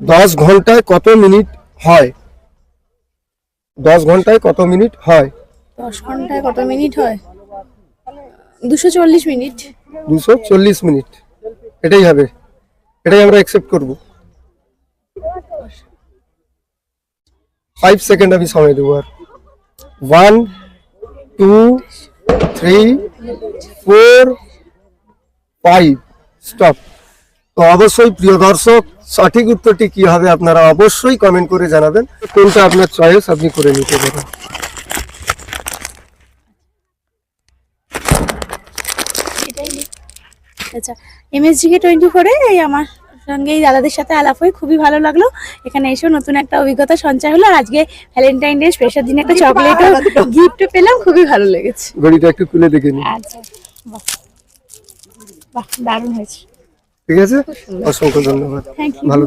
10 ঘন্টায় কত মিনিট হয়? 10 ঘন্টায় কত মিনিট হয়? 10 ঘন্টায় কত মিনিট হয়? 240 মিনিট। 240 মিনিট, এটাই হবে, এটাই আমরা অ্যাকসেপ্ট করব। 5 সেকেন্ড আমি সময় দেবো। আর 1 2 3 4 5 স্টপ। তো অবশ্যই প্রিয় দর্শক, সঠিক উত্তরটি কি হবে আপনারা অবশ্যই কমেন্ট করে জানাবেন। কোনটা আপনার চয়েস আপনি করে নিতে পারেন। আচ্ছা, MSGK 24-এ এই আমার সঙ্গে এই দাদাদের সাথে আলাপ হয়ে খুবই ভালো লাগলো। এখানে এসেও নতুন একটা অভিজ্ঞতা সঞ্চয় হলো। আর আজকে ভ্যালেন্টাইন ডে স্পেশাল দিনে একটা চকলেটও গিফট পেলাম, খুবই ভালো লেগেছে। ঘড়িটা একটু খুলে দেখে নিন। আচ্ছা, বাহ বাহ, দারুণ হয়েছে। ঠিক আছে, অসংখ্য ধন্যবাদ, থ্যাংক ইউ। ভালো